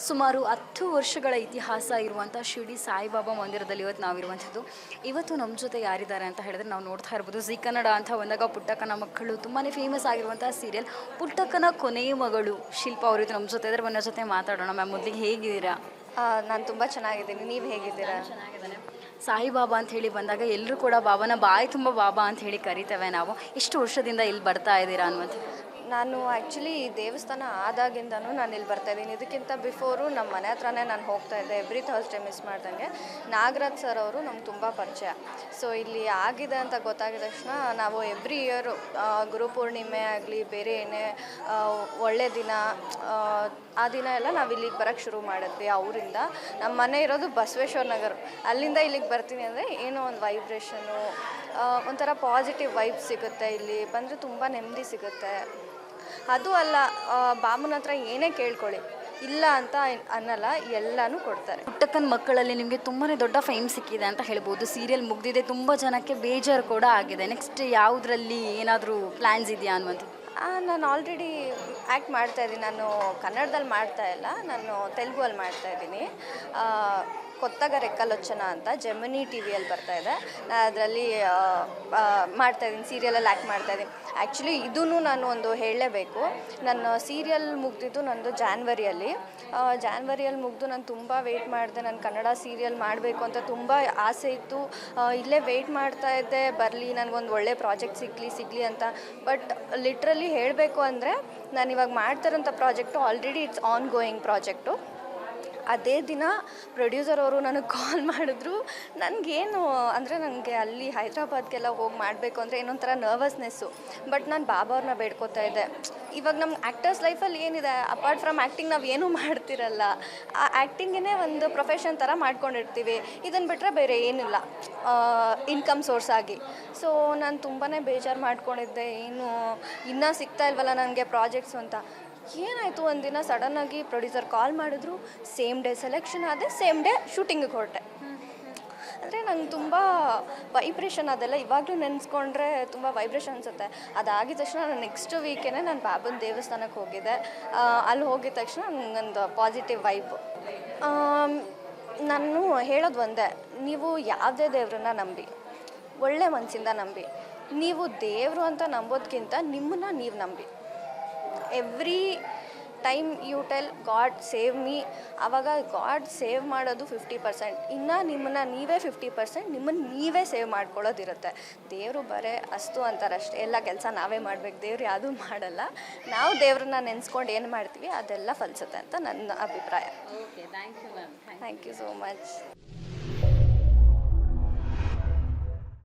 ಸುಮಾರು 10 ವರ್ಷಗಳ ಇತಿಹಾಸ ಇರುವಂಥ ಶಿರ್ಡಿ ಸಾಯಿಬಾಬಾ ಮಂದಿರದಲ್ಲಿ ಇವತ್ತು ನಾವಿರುವಂಥದ್ದು. ಇವತ್ತು ನಮ್ಮ ಜೊತೆ ಯಾರಿದ್ದಾರೆ ಅಂತ ಹೇಳಿದ್ರೆ ನಾವು ನೋಡ್ತಾ ಇರ್ಬೋದು, ಜೀ ಕನ್ನಡ ಅಂತ ಬಂದಾಗ ಪುಟ್ಟಕ್ಕನ ಮಕ್ಕಳು ತುಂಬಾ ಫೇಮಸ್ ಆಗಿರುವಂಥ ಸೀರಿಯಲ್ ಪುಟ್ಟಕ್ಕನ ಕೊನೆಯ ಮಗಳು ಶಿಲ್ಪ ಅವರು ಇದು ನಮ್ಮ ಜೊತೆ ಇದ್ದಾರೆ. ನನ್ನ ಜೊತೆ ಮಾತಾಡೋಣ. ಮ್ಯಾಮ್, ಮೊದಲಿಗೆ ಹೇಗಿದ್ದೀರಾ? ನಾನು ತುಂಬ ಚೆನ್ನಾಗಿದ್ದೀನಿ. ನೀವು ಹೇಗಿದ್ದೀರಾ? ಚೆನ್ನಾಗಿದ್ದಾನೆ. ಸಾಯಿಬಾಬಾ ಅಂತ ಹೇಳಿ ಬಂದಾಗ ಎಲ್ಲರೂ ಕೂಡ ಬಾಬಾನ ಬಾಯಿ ತುಂಬ ಬಾಬಾ ಅಂತ ಹೇಳಿ ಕರಿತೇವೆ ನಾವು. ಎಷ್ಟು ವರ್ಷದಿಂದ ಇಲ್ಲಿ ಬರ್ತಾ ಇದ್ದೀರಾ ಅನ್ನುವಂಥದ್ದು? ನಾನು ಆ್ಯಕ್ಚುಲಿ ದೇವಸ್ಥಾನ ಆದಾಗಿಂದನೂ ನಾನು ಇಲ್ಲಿ ಬರ್ತಾಯಿದ್ದೀನಿ. ಇದಕ್ಕಿಂತ ಬಿಫೋರು ನಮ್ಮ ಮನೆ ಹತ್ರನೇ ನಾನು ಹೋಗ್ತಾಯಿದ್ದೆ. ಎವ್ರಿ ಥರ್ಸ್ಡೇ ಮಿಸ್ ಮಾಡ್ದಂಗೆ. ನಾಗರಾಜ್ ಸರ್ ಅವರು ನಮ್ಗೆ ತುಂಬ ಪರಿಚಯ. ಸೊ ಇಲ್ಲಿ ಆಗಿದೆ ಅಂತ ಗೊತ್ತಾಗಿದ ತಕ್ಷಣ ನಾವು ಎವ್ರಿ ಇಯರು ಗುರುಪೂರ್ಣಿಮೆ ಆಗಲಿ ಬೇರೆ ಏನೇ ಒಳ್ಳೆ ದಿನ ಆ ದಿನ ಎಲ್ಲ ನಾವು ಇಲ್ಲಿಗೆ ಬರೋಕ್ಕೆ ಶುರು ಮಾಡಿದ್ವಿ. ಅವರಿಂದ ನಮ್ಮ ಮನೆ ಇರೋದು ಬಸವೇಶ್ವರ ನಗರ. ಅಲ್ಲಿಂದ ಇಲ್ಲಿಗೆ ಬರ್ತೀನಿ ಅಂದರೆ ಏನೋ ಒಂದು ವೈಬ್ರೇಷನು, ಒಂಥರ ಪಾಸಿಟಿವ್ ವೈಬ್ ಸಿಗುತ್ತೆ. ಇಲ್ಲಿ ಬಂದರೆ ತುಂಬ ನೆಮ್ಮದಿ ಸಿಗುತ್ತೆ. ಅದು ಅಲ್ಲ, ಬಾಮನ ಹತ್ರ ಏನೇ ಕೇಳ್ಕೊಳ್ಳಿ ಇಲ್ಲ ಅಂತ ಅನ್ನಲ್ಲ, ಎಲ್ಲನೂ ಕೊಡ್ತಾರೆ. ಪುಟ್ಟಕ್ಕನ ಮಕ್ಕಳಲ್ಲಿ ನಿಮಗೆ ತುಂಬಾ ದೊಡ್ಡ ಫೇಮ್ ಸಿಕ್ಕಿದೆ ಅಂತ ಹೇಳ್ಬೋದು. ಸೀರಿಯಲ್ ಮುಗ್ದಿದೆ, ತುಂಬ ಜನಕ್ಕೆ ಬೇಜಾರು ಕೂಡ ಆಗಿದೆ. ನೆಕ್ಸ್ಟ್ ಯಾವುದರಲ್ಲಿ ಏನಾದರೂ ಪ್ಲ್ಯಾನ್ಸ್ ಇದೆಯಾ ಅನ್ನುವಂಥದ್ದು? ನಾನು ಆಲ್ರೆಡಿ ಆ್ಯಕ್ಟ್ ಮಾಡ್ತಾಯಿದ್ದೀನಿ. ನಾನು ಕನ್ನಡದಲ್ಲಿ ಮಾಡ್ತಾಯಿಲ್ಲ, ನಾನು ತೆಲುಗಲ್ಲಿ ಮಾಡ್ತಾಯಿದ್ದೀನಿ. ಕೊತ್ತಗ ರೆಕ್ಕಲೊಚ್ಚನ ಅಂತ ಜೆಮಿನಿ ಟಿ ವಿಯಲ್ಲಿ ಬರ್ತಾಯಿದೆ. ನಾನು ಅದರಲ್ಲಿ ಮಾಡ್ತಾಯಿದ್ದೀನಿ, ಸೀರಿಯಲಲ್ಲಿ ಆ್ಯಕ್ಟ್ ಮಾಡ್ತಾಯಿದ್ದೀನಿ. ಆ್ಯಕ್ಚುಲಿ ಇದೂ ನಾನು ಒಂದು ಹೇಳಲೇಬೇಕು. ನನ್ನ ಸೀರಿಯಲ್ ಮುಗ್ದಿದ್ದು ನಂದು ಜಾನ್ವರಿಯಲ್ಲಿ ಮುಗಿದು ನಾನು ತುಂಬ ವೆಯ್ಟ್ ಮಾಡಿದೆ. ನಾನು ಕನ್ನಡ ಸೀರಿಯಲ್ ಮಾಡಬೇಕು ಅಂತ ತುಂಬ ಆಸೆ ಇತ್ತು. ಇಲ್ಲೇ ವೆಯ್ಟ್ ಮಾಡ್ತಾಯಿದ್ದೆ, ಬರಲಿ ನನಗೊಂದು ಒಳ್ಳೆ ಪ್ರಾಜೆಕ್ಟ್ ಸಿಗಲಿ ಅಂತ. ಬಟ್ ಲಿಟ್ರಲಿ ಹೇಳಬೇಕು ಅಂದರೆ ನಾನು ಇವಾಗ ಮಾಡ್ತಿರೋಂಥ project already it's ongoing project. ಅದೇ ದಿನ ಪ್ರೊಡ್ಯೂಸರ್ ಅವರು ನನಗೆ ಕಾಲ್ ಮಾಡಿದ್ರು. ನನಗೇನು ಅಂದರೆ ನನಗೆ ಅಲ್ಲಿ ಹೈದ್ರಾಬಾದ್ಗೆಲ್ಲ ಹೋಗಿ ಮಾಡಬೇಕು ಅಂದರೆ ಏನೊಂಥರ ನರ್ವಸ್ನೆಸ್ಸು. ಬಟ್ ನಾನು ಬಾಬಾ ಅವ್ರನ್ನ ಬೇಡ್ಕೋತಾ ಇದ್ದೆ. ಇವಾಗ ನಮ್ಮ ಆ್ಯಕ್ಟರ್ಸ್ ಲೈಫಲ್ಲಿ ಏನಿದೆ, ಅಪಾರ್ಟ್ ಫ್ರಮ್ ಆ್ಯಕ್ಟಿಂಗ್ ನಾವು ಏನೂ ಮಾಡ್ತಿರಲ್ಲ. ಆ ಆ್ಯಕ್ಟಿಂಗೇ ಒಂದು ಪ್ರೊಫೆಷನ್ ಥರ ಮಾಡ್ಕೊಂಡಿರ್ತೀವಿ. ಇದನ್ನು ಬಿಟ್ಟರೆ ಬೇರೆ ಏನಿಲ್ಲ ಇನ್ಕಮ್ ಸೋರ್ಸ್ ಆಗಿ. ಸೊ ನಾನು ತುಂಬಾ ಬೇಜಾರು ಮಾಡ್ಕೊಂಡಿದ್ದೆ, ಏನು ಇನ್ನೂ ಸಿಗ್ತಾ ಇಲ್ವಲ್ಲ ನನಗೆ ಪ್ರಾಜೆಕ್ಟ್ಸು ಅಂತ. ಏನಾಯಿತು, ಒಂದಿನ ಸಡನ್ನಾಗಿ ಪ್ರೊಡ್ಯೂಸರ್ ಕಾಲ್ ಮಾಡಿದ್ರು. ಸೇಮ್ ಡೇ ಸೆಲೆಕ್ಷನ್ ಆದೆ, ಸೇಮ್ ಡೇ ಶೂಟಿಂಗಿಗೆ ಹೊರಟೆ. ಅಂದರೆ ನಂಗೆ ತುಂಬ ವೈಬ್ರೇಷನ್ ಅದೆಲ್ಲ ಇವಾಗಲೂ ನೆನೆಸ್ಕೊಂಡ್ರೆ ತುಂಬ ವೈಬ್ರೇಷನ್ ಅನಿಸುತ್ತೆ. ಅದಾಗಿದ ತಕ್ಷಣ ನಾನು ನೆಕ್ಸ್ಟ್ ವೀಕೇ ನಾನು ಬಾಬನ ದೇವಸ್ಥಾನಕ್ಕೆ ಹೋಗಿದ್ದೆ. ಅಲ್ಲಿ ಹೋಗಿದ ತಕ್ಷಣ ನನಗೊಂದು ಪಾಸಿಟಿವ್ ವೈಬು. ನಾನು ಹೇಳೋದು ಒಂದೇ, ನೀವು ಯಾವುದೇ ದೇವ್ರನ್ನ ನಂಬಿ, ಒಳ್ಳೆ ಮನಸ್ಸಿಂದ ನಂಬಿ. ನೀವು ದೇವರು ಅಂತ ನಂಬೋದಕ್ಕಿಂತ ನಿಮ್ಮನ್ನು ನೀವು ನಂಬಿ. Every time you tell God save me, ಆವಾಗ ಗಾಡ್ ಸೇವ್ ಮಾಡೋದು 50%. ಇನ್ನು ನಿಮ್ಮನ್ನು ನೀವೇ 50%, ನಿಮ್ಮನ್ನು ನೀವೇ ಸೇವ್ ಮಾಡ್ಕೊಳ್ಳೋದಿರುತ್ತೆ. ದೇವರು ಬರೇ ಅಸ್ತು ಅಂತಾರಷ್ಟೇ. ಎಲ್ಲ ಕೆಲಸ ನಾವೇ ಮಾಡಬೇಕು, ದೇವ್ರು ಯಾವುದೂ ಮಾಡಲ್ಲ. ನಾವು ದೇವ್ರನ್ನ ನೆನೆಸ್ಕೊಂಡು ಏನು ಮಾಡ್ತೀವಿ ಅದೆಲ್ಲ ಫಲಿಸುತ್ತೆ ಅಂತ ನನ್ನ ಅಭಿಪ್ರಾಯ. Okay, thank you ma'am. Thank you so much.